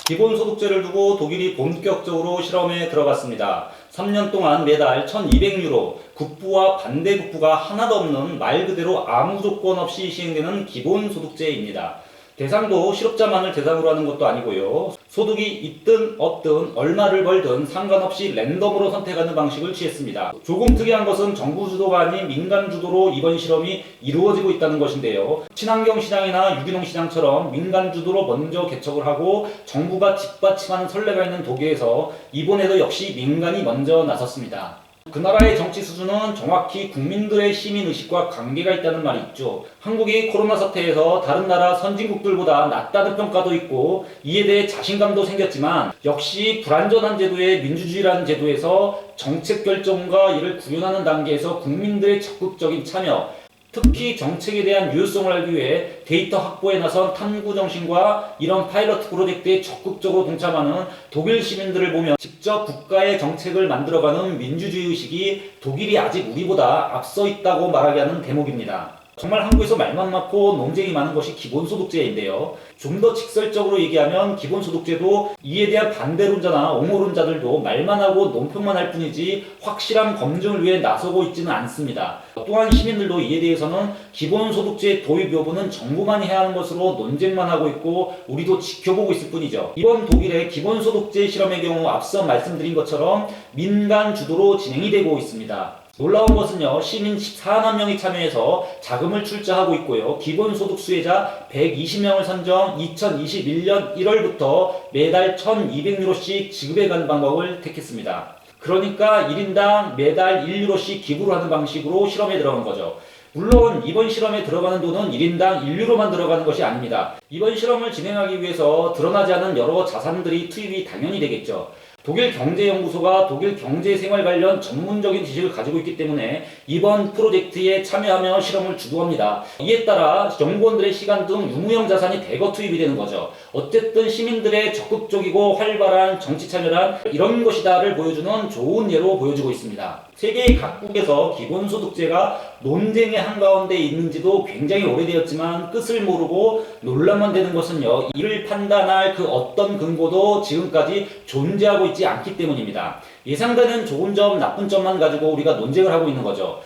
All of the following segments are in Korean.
기본소득제를 두고 독일이 본격적으로 실험에 들어갔습니다. 3년 동안 매달 1200유로, 국부와 반대국부가 하나도 없는 말 그대로 아무 조건 없이 시행되는 기본소득제입니다. 대상도 실업자만을 대상으로 하는 것도 아니고요. 소득이 있든 없든 얼마를 벌든 상관없이 랜덤으로 선택하는 방식을 취했습니다. 조금 특이한 것은 정부 주도가 아닌 민간 주도로 이번 실험이 이루어지고 있다는 것인데요. 친환경 시장이나 유기농 시장처럼 민간 주도로 먼저 개척을 하고 정부가 뒷받침하는 선례가 있는 독일에서 이번에도 역시 민간이 먼저 나섰습니다. 그 나라의 정치 수준은 정확히 국민들의 시민의식과 관계가 있다는 말이 있죠. 한국이 코로나 사태에서 다른 나라 선진국들보다 낫다는 평가도 있고 이에 대해 자신감도 생겼지만 역시 불완전한 제도의 민주주의라는 제도에서 정책 결정과 이를 구현하는 단계에서 국민들의 적극적인 참여, 특히 정책에 대한 유효성을 알기 위해 데이터 확보에 나선 탐구 정신과 이런 파일럿 프로젝트에 적극적으로 동참하는 독일 시민들을 보면 직접 국가의 정책을 만들어가는 민주주의 의식이 독일이 아직 우리보다 앞서 있다고 말하게 하는 대목입니다. 정말 한국에서 말만 많고 논쟁이 많은 것이 기본소득제인데요. 좀 더 직설적으로 얘기하면 기본소득제도 이에 대한 반대론자나 옹호론자들도 말만 하고 논평만 할 뿐이지 확실한 검증을 위해 나서고 있지는 않습니다. 또한 시민들도 이에 대해서는 기본소득제 도입 여부는 정부만이 해야 하는 것으로 논쟁만 하고 있고 우리도 지켜보고 있을 뿐이죠. 이번 독일의 기본소득제 실험의 경우 앞서 말씀드린 것처럼 민간 주도로 진행이 되고 있습니다. 놀라운 것은요, 시민 14만 명이 참여해서 자금을 출자하고 있고요. 기본소득 수혜자 120명을 선정 2021년 1월부터 매달 1200유로씩 지급해가는 방법을 택했습니다. 그러니까 1인당 매달 1유로씩 기부를 하는 방식으로 실험에 들어간 거죠. 물론 이번 실험에 들어가는 돈은 1인당 1유로만 들어가는 것이 아닙니다. 이번 실험을 진행하기 위해서 드러나지 않은 여러 자산들이 투입이 당연히 되겠죠. 독일 경제연구소가 독일 경제생활 관련 전문적인 지식을 가지고 있기 때문에 이번 프로젝트에 참여하며 실험을 주도합니다. 이에 따라 연구원들의 시간 등 유무형 자산이 대거 투입이 되는 거죠. 어쨌든 시민들의 적극적이고 활발한 정치 참여란 이런 것이다를 보여주는 좋은 예로 보여주고 있습니다. 세계 각국에서 기본소득제가 논쟁의 한가운데 있는지도 굉장히 오래되었지만 끝을 모르고 논란만 되는 것은요, 이를 판단할 그 어떤 근거도 지금까지 존재하고 있지 않기 때문입니다. 예상되는 좋은 점, 나쁜 점만 가지고 우리가 논쟁을 하고 있는 거죠.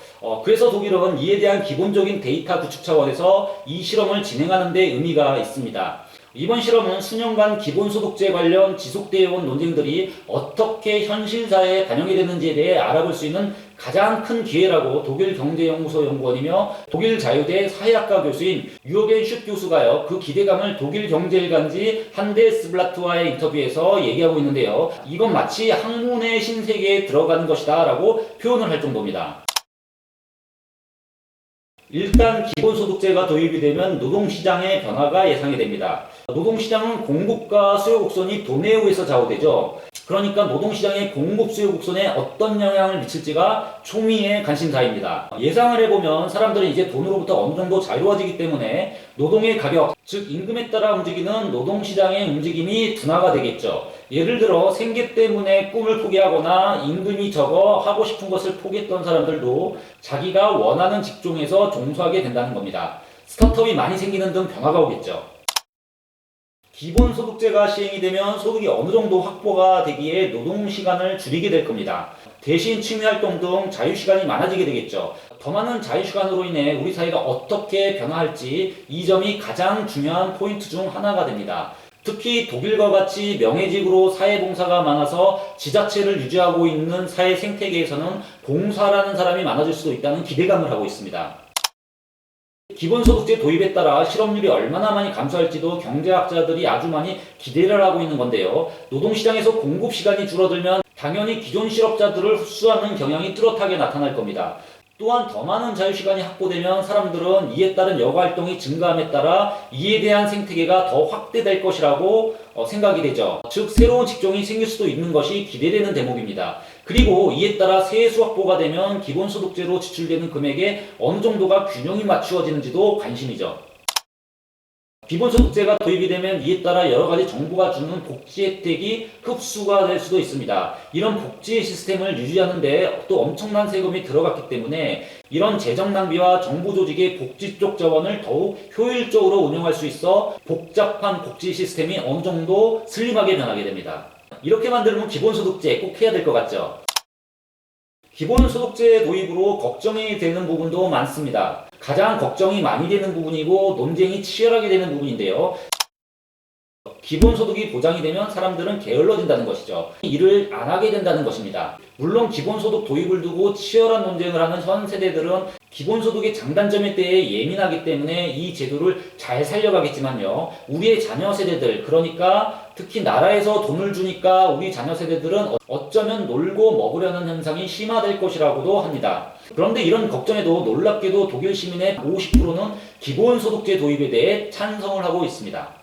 그래서 독일은 이에 대한 기본적인 데이터 구축 차원에서 이 실험을 진행하는 데 의미가 있습니다. 이번 실험은 수년간 기본소득제 관련 지속되어 온 논쟁들이 어떻게 현실사회에 반영이 되는지에 대해 알아볼 수 있는 가장 큰 기회라고 독일 경제연구소 연구원이며 독일 자유대 사회학과 교수인 유어겐 슈 교수가요, 그 기대감을 독일 경제일간지 한데스블라트와의 인터뷰에서 얘기하고 있는데요. 이건 마치 학문의 신세계에 들어가는 것이다 라고 표현을 할 정도입니다. 일단 기본소득제가 도입이 되면 노동시장의 변화가 예상이 됩니다. 노동시장은 공급과 수요 곡선이 도내에 의해서 좌우되죠. 그러니까 노동시장의 공급 수요 곡선에 어떤 영향을 미칠지가 초미의 관심사입니다. 예상을 해보면 사람들은 이제 돈으로부터 어느 정도 자유로워지기 때문에 노동의 가격, 즉 임금에 따라 움직이는 노동시장의 움직임이 둔화가 되겠죠. 예를 들어 생계 때문에 꿈을 포기하거나 임금이 적어 하고 싶은 것을 포기했던 사람들도 자기가 원하는 직종에서 종사하게 된다는 겁니다. 스타트업이 많이 생기는 등 변화가 오겠죠. 기본소득제가 시행이 되면 소득이 어느 정도 확보가 되기에 노동시간을 줄이게 될 겁니다. 대신 취미활동 등 자유시간이 많아지게 되겠죠. 더 많은 자유시간으로 인해 우리 사회가 어떻게 변화할지 이 점이 가장 중요한 포인트 중 하나가 됩니다. 특히 독일과 같이 명예직으로 사회봉사가 많아서 지자체를 유지하고 있는 사회 생태계에서는 봉사라는 사람이 많아질 수도 있다는 기대감을 하고 있습니다. 기본소득제 도입에 따라 실업률이 얼마나 많이 감소할지도 경제학자들이 아주 많이 기대를 하고 있는 건데요. 노동시장에서 공급시간이 줄어들면 당연히 기존 실업자들을 흡수하는 경향이 뚜렷하게 나타날 겁니다. 또한 더 많은 자유시간이 확보되면 사람들은 이에 따른 여가활동이 증가함에 따라 이에 대한 생태계가 더 확대될 것이라고 생각이 되죠. 즉 새로운 직종이 생길 수도 있는 것이 기대되는 대목입니다. 그리고 이에 따라 세수 확보가 되면 기본소득제로 지출되는 금액에 어느 정도가 균형이 맞추어지는지도 관심이죠. 기본소득제가 도입이 되면 이에 따라 여러 가지 정부가 주는 복지 혜택이 흡수가 될 수도 있습니다. 이런 복지 시스템을 유지하는데 또 엄청난 세금이 들어갔기 때문에 이런 재정 낭비와 정부 조직의 복지 쪽 자원을 더욱 효율적으로 운영할 수 있어 복잡한 복지 시스템이 어느 정도 슬림하게 변하게 됩니다. 이렇게 만들면 기본소득제 꼭 해야 될 것 같죠? 기본소득제 도입으로 걱정이 되는 부분도 많습니다. 가장 걱정이 많이 되는 부분이고 논쟁이 치열하게 되는 부분인데요. 기본소득이 보장이 되면 사람들은 게을러진다는 것이죠. 일을 안 하게 된다는 것입니다. 물론 기본소득 도입을 두고 치열한 논쟁을 하는 현 세대들은 기본소득의 장단점에 대해 예민하기 때문에 이 제도를 잘 살려가겠지만요. 우리의 자녀 세대들, 그러니까 특히 나라에서 돈을 주니까 우리 자녀 세대들은 어쩌면 놀고 먹으려는 현상이 심화될 것이라고도 합니다. 그런데 이런 걱정에도 놀랍게도 독일 시민의 50%는 기본소득제 도입에 대해 찬성을 하고 있습니다.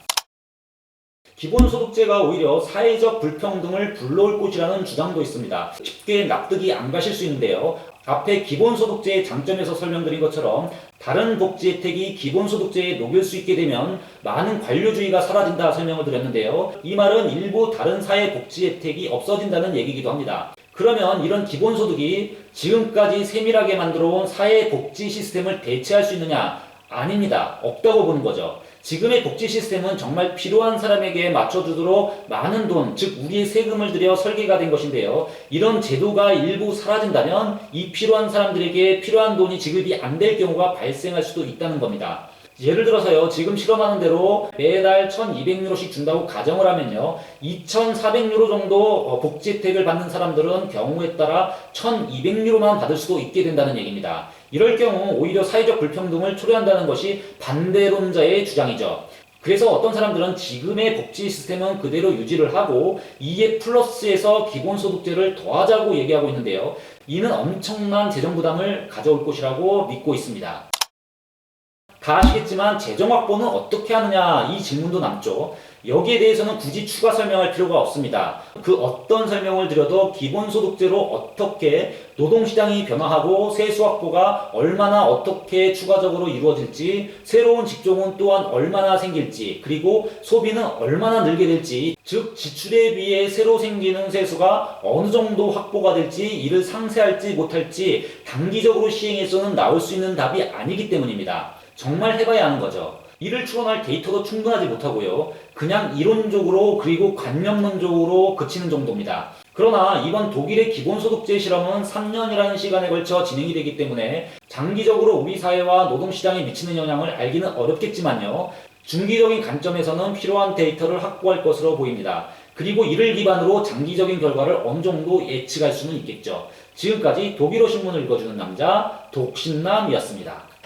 기본소득제가 오히려 사회적 불평등을 불러올 것이라는 주장도 있습니다. 쉽게 납득이 안 가실 수 있는데요. 앞에 기본소득제의 장점에서 설명드린 것처럼 다른 복지 혜택이 기본소득제에 녹일 수 있게 되면 많은 관료주의가 사라진다 설명을 드렸는데요. 이 말은 일부 다른 사회 복지 혜택이 없어진다는 얘기이기도 합니다. 그러면 이런 기본소득이 지금까지 세밀하게 만들어온 사회 복지 시스템을 대체할 수 있느냐? 아닙니다. 없다고 보는 거죠. 지금의 복지 시스템은 정말 필요한 사람에게 맞춰주도록 많은 돈, 즉 우리의 세금을 들여 설계가 된 것인데요. 이런 제도가 일부 사라진다면 이 필요한 사람들에게 필요한 돈이 지급이 안 될 경우가 발생할 수도 있다는 겁니다. 예를 들어서요, 지금 실험하는 대로 매달 1,200유로씩 준다고 가정을 하면요, 2,400유로 정도 복지 혜택을 받는 사람들은 경우에 따라 1,200유로만 받을 수도 있게 된다는 얘기입니다. 이럴 경우 오히려 사회적 불평등을 초래한다는 것이 반대론자의 주장이죠. 그래서 어떤 사람들은 지금의 복지 시스템은 그대로 유지를 하고 이에 플러스해서 기본소득제를 더하자고 얘기하고 있는데요. 이는 엄청난 재정 부담을 가져올 것이라고 믿고 있습니다. 다 아시겠지만 재정 확보는 어떻게 하느냐 이 질문도 남죠. 여기에 대해서는 굳이 추가 설명할 필요가 없습니다. 그 어떤 설명을 드려도 기본소득제로 어떻게 노동시장이 변화하고 세수 확보가 얼마나 어떻게 추가적으로 이루어질지, 새로운 직종은 또한 얼마나 생길지, 그리고 소비는 얼마나 늘게 될지, 즉 지출에 비해 새로 생기는 세수가 어느 정도 확보가 될지, 이를 상쇄할지 못할지 단기적으로 시행해서는 나올 수 있는 답이 아니기 때문입니다. 정말 해봐야 하는 거죠. 이를 추론할 데이터도 충분하지 못하고요. 그냥 이론적으로 그리고 관념론적으로 그치는 정도입니다. 그러나 이번 독일의 기본소득제 실험은 3년이라는 시간에 걸쳐 진행이 되기 때문에 장기적으로 우리 사회와 노동시장에 미치는 영향을 알기는 어렵겠지만요. 중기적인 관점에서는 필요한 데이터를 확보할 것으로 보입니다. 그리고 이를 기반으로 장기적인 결과를 어느 정도 예측할 수는 있겠죠. 지금까지 독일어 신문을 읽어주는 남자 독신남이었습니다.